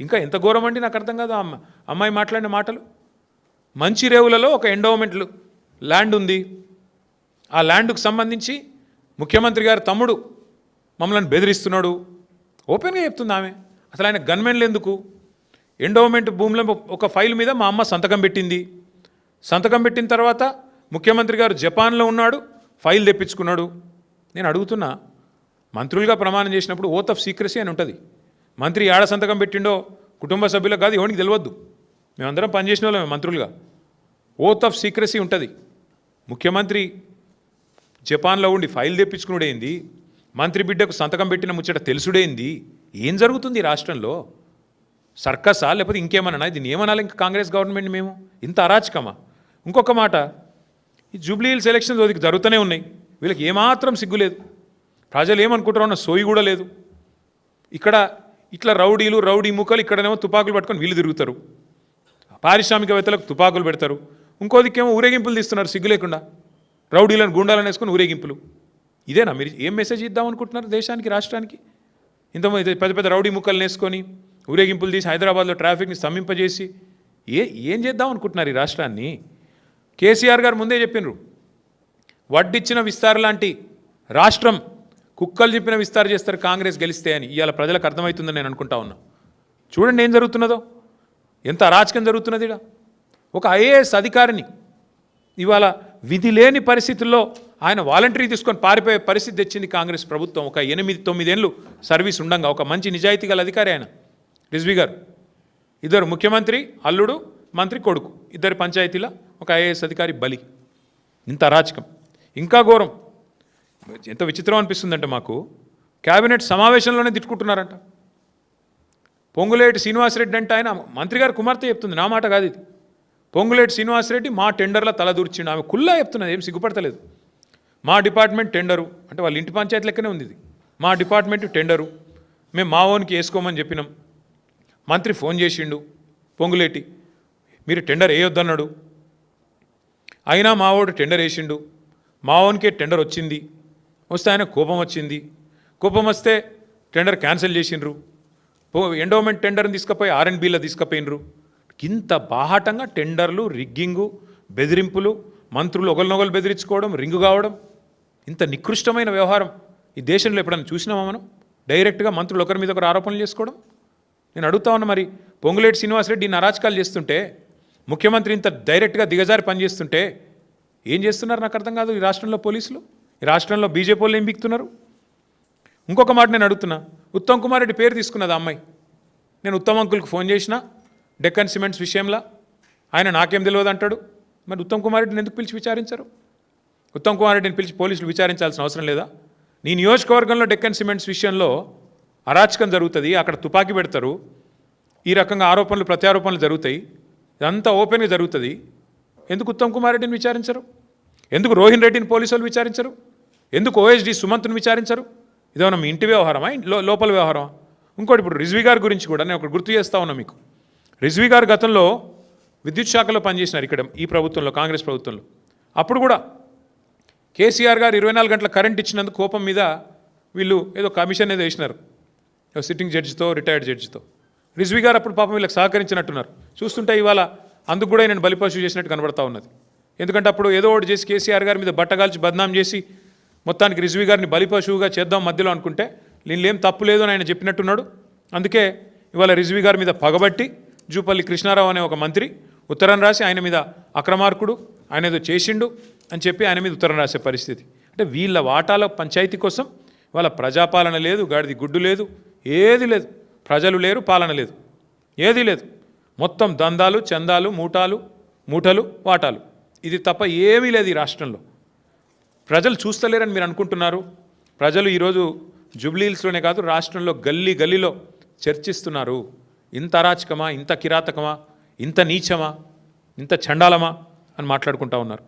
ఇంకా ఎంత ఘోరం అండి, నాకు అర్థం కాదు అమ్మాయి మాట్లాడిన మాటలు. మంచిరేవులలో ఒక ఎండోమెంట్ ల్యాండ్ ఉంది. ఆ ల్యాండ్కు సంబంధించి ముఖ్యమంత్రి గారు తమ్ముడు మమ్మల్ని బెదిరిస్తున్నాడు ఓపెన్గా చెప్తుంది ఆమె. అసలు ఆయన గన్మెన్లు ఎందుకు? ఎండోమెంట్ భూమిలో ఒక ఫైల్ మీద మా అమ్మ సంతకం పెట్టింది. సంతకం పెట్టిన తర్వాత ముఖ్యమంత్రి గారు జపాన్లో ఉన్నాడు, ఫైల్ తెప్పించుకున్నాడు. నేను అడుగుతున్నా, మంత్రులుగా ప్రమాణం చేసినప్పుడు ఓత్ ఆఫ్ సీక్రసీ అని ఉంటుంది. మంత్రి ఏడ సంతకం పెట్టిండో కుటుంబ సభ్యులకు కాదు, ఎవరికి తెలియద్దు. మేమందరం పనిచేసిన వాళ్ళమే మంత్రులుగా. ఓత్ ఆఫ్ సీక్రసీ ఉంటుంది. ముఖ్యమంత్రి జపాన్లో ఉండి ఫైల్ తెప్పించుకున్నాడేంది, మంత్రి బిడ్డకు సంతకం పెట్టిన ముచ్చట తెలుసుడేంది? ఏం జరుగుతుంది ఈ రాష్ట్రంలో? సర్కసా లేకపోతే ఇంకేమన్నా? దీన్ని ఏమనాలి ఇంకా కాంగ్రెస్ గవర్నమెంట్? మేము ఇంత అరాచకమా? ఇంకొక మాట, ఈ జూబ్లీ హిల్స్ ఎలక్షన్స్ వదికి జరుగుతూనే ఉన్నాయి. వీళ్ళకి ఏమాత్రం సిగ్గులేదు. ప్రజలు ఏమనుకుంటారో అన్న సోయి కూడా లేదు. ఇక్కడ ఇట్లా రౌడీ ముక్కలు, ఇక్కడనేమో తుపాకులు పట్టుకొని వీళ్ళు తిరుగుతారు. పారిశ్రామికవేత్తలకు తుపాకులు పెడతారు. ఇంకో దిక్కేమో ఊరేగింపులు తీస్తున్నారు సిగ్గు లేకుండా. రౌడీలను గుండాలను వేసుకొని ఊరేగింపులు. ఇదేనా మీరు ఏం మెసేజ్ ఇద్దామనుకుంటున్నారు దేశానికి, రాష్ట్రానికి? ఇంతమంది పెద్ద పెద్ద రౌడీ ముక్కలు వేసుకొని ఊరేగింపులు తీసి హైదరాబాద్లో ట్రాఫిక్ని స్తంభింపజేసి ఏం చేద్దాం అనుకుంటున్నారు ఈ రాష్ట్రాన్ని? కేసీఆర్ గారు ముందే చెప్పినారు, వడ్డిచ్చిన విస్తార లాంటి రాష్ట్రం కుక్కలు చెప్పిన విస్తార చేస్తారు కాంగ్రెస్ గెలిస్తే అని. ఇవాళ ప్రజలకు అర్థమవుతుందని నేను అనుకుంటా ఉన్నా. చూడండి ఏం జరుగుతున్నదో, ఎంత అరాచకం జరుగుతున్నది. ఒక ఐఏఎస్ అధికారిని ఇవాళ విధి లేని పరిస్థితుల్లో ఆయన వాలంటరీ తీసుకొని పారిపోయే పరిస్థితి తెచ్చింది కాంగ్రెస్ ప్రభుత్వం. ఒక 8-9 ఏళ్ళు సర్వీస్ ఉండంగా ఒక మంచి నిజాయితీ గల అధికారి ఆయన రిజ్వీ గారు. ఇద్దరు ముఖ్యమంత్రి అల్లుడు, మంత్రి కొడుకు, ఇద్దరు పంచాయతీల ఒక ఐఏఎస్ అధికారి బలి. ఇంత అరాచకం. ఇంకా ఘోరం, ఎంత విచిత్రం అనిపిస్తుందంటే మాకు, క్యాబినెట్ సమావేశంలోనే తిట్టుకుంటున్నారంట. పొంగులేటి శ్రీనివాసరెడ్డి అంటే ఆయన మంత్రి గారు కుమార్తె చెప్తుంది, నా మాట కాదు ఇది. పొంగులేటి శ్రీనివాసరెడ్డి మా టెండర్ల తల దూర్చిండు. ఆమె కుల్లా చెప్తున్నది, ఏం సిగ్గుపడతలేదు. మా డిపార్ట్మెంట్ టెండరు అంటే వాళ్ళ ఇంటి పంచాయతీ లెక్కనే ఉంది ఇది. మా డిపార్ట్మెంట్ టెండరు, మేము మా ఓన్కి వేసుకోమని చెప్పినాం. మంత్రి ఫోన్ చేసిండు పొంగులేటి, మీరు టెండర్ వేయొద్దన్నాడు. అయినా మా ఓడు టెండర్ వేసిండు. మా ఓన్కే టెండర్ వచ్చింది. వస్తే ఆయన కోపం వచ్చింది. కోపం వస్తే టెండర్ క్యాన్సిల్ చేసిండ్రు. ఎండోమెంట్ టెండర్ని తీసుకుపోయి R&Bలో తీసుకుపోయినరు. ఇంత బాహాటంగా టెండర్లు, రిగ్గింగు, బెదిరింపులు, మంత్రులు ఒకరినొకరు బెదిరించుకోవడం, రింగు కావడం, ఇంత నికృష్టమైన వ్యవహారం ఈ దేశంలో ఎప్పుడైనా చూసినామా మనం? డైరెక్ట్గా మంత్రులు ఒకరి మీద ఒకరు ఆరోపణలు చేసుకోవడం. నేను అడుగుతా ఉన్నా, మరి పొంగులేటి శ్రీనివాసరెడ్డి ఇన్ని అరాచకాలు చేస్తుంటే, ముఖ్యమంత్రి ఇంత డైరెక్ట్గా దిగజారి పనిచేస్తుంటే ఏం చేస్తున్నారు నాకు అర్థం కాదు ఈ రాష్ట్రంలో పోలీసులు. ఈ రాష్ట్రంలో బీజేపీ వాళ్ళు ఏం బిక్తున్నారు? ఇంకొక మాట నేను అడుగుతున్నా, ఉత్తమ్ కుమార్ రెడ్డి పేరు తీసుకున్నది అమ్మాయి. నేను ఉత్తమ్ అంకుల్కి ఫోన్ చేసిన డెక్కన్ సిమెంట్స్ విషయంలో, ఆయన నాకేం తెలియదు అంటాడు. మరి ఉత్తమ్ కుమార్ రెడ్డిని ఎందుకు పిలిచి విచారించారు? ఉత్తమ్ కుమార్ రెడ్డిని పిలిచి పోలీసులు విచారించాల్సిన అవసరం లేదా? నీ నియోజకవర్గంలో డెక్కన్ సిమెంట్స్ విషయంలో అరాచకం జరుగుతుంది, అక్కడ తుపాకీ పెడతారు, ఈ రకంగా ఆరోపణలు ప్రత్యారోపణలు జరుగుతాయి, ఇదంతా ఓపెన్గా జరుగుతుంది. ఎందుకు ఉత్తమ్ కుమార్ రెడ్డిని విచారించరు? ఎందుకు రోహిన్ రెడ్డిని పోలీసు వాళ్ళు విచారించరు? ఎందుకు OSD సుమంత్ని విచారించరు? ఇదేమన్నా మీ ఇంటి వ్యవహారమా, లోపల వ్యవహారమా? ఇంకోటి, ఇప్పుడు రిజ్వీ గారి గురించి కూడా నేను ఒకటి గుర్తు చేస్తా ఉన్నా మీకు. రిజ్వీ గారు గతంలో విద్యుత్ శాఖలో పనిచేసినారు ఇక్కడ ఈ ప్రభుత్వంలో, కాంగ్రెస్ ప్రభుత్వంలో. అప్పుడు కూడా కేసీఆర్ గారు 24 గంటల కరెంట్ ఇచ్చినందుకు కోపం మీద వీళ్ళు ఏదో కమిషన్ ఏదో వేసినారు, సిట్టింగ్ జడ్జితో, రిటైర్డ్ జడ్జితో. రిజ్వీ గారు అప్పుడు పాపం వీళ్ళకి సహకరించినట్టున్నారు. చూస్తుంటే ఇవాళ అందుకు కూడా నేను బలిపశువు చేసినట్టు కనబడతా ఉన్నది. ఎందుకంటే అప్పుడు ఏదో ఒకటి చేసి కేసీఆర్ గారి మీద బట్టగాల్చి బద్నాం చేసి మొత్తానికి రిజ్వీ గారిని బలిపశువుగా చేద్దాం మధ్యలో అనుకుంటే, దీనిలో ఏం తప్పు లేదు అని ఆయన చెప్పినట్టున్నాడు. అందుకే ఇవాళ రిజ్వీ గారి మీద పగబట్టి జూపల్లి కృష్ణారావు అనే ఒక మంత్రి ఉత్తరం రాసి ఆయన మీద అక్రమార్కుడు, ఆయన ఏదో చేసిండు అని చెప్పి ఆయన మీద ఉత్తరం రాసే పరిస్థితి. అంటే వీళ్ళ వాటాల పంచాయతీ కోసం వాళ్ళ ప్రజాపాలన లేదు, గాడిది గుడ్డు లేదు, ఏది లేదు. ప్రజలు లేరు, పాలన లేదు, ఏదీ లేదు. మొత్తం దందాలు, చందాలు, మూటలు, వాటాలు, ఇది తప్ప ఏమీ లేదు ఈ రాష్ట్రంలో. ప్రజలు చూస్తలేరని మీరు అనుకుంటున్నారు. ప్రజలు ఈరోజు జూబ్లీ హిల్స్లోనే కాదు రాష్ట్రంలో గల్లీ గల్లీలో చర్చిస్తున్నారు. ఇంత అరాచకమా, ఇంత కిరాతకమా, ఇంత నీచమా, ఇంత చండాలమా అని మాట్లాడుకుంటా ఉన్నారు.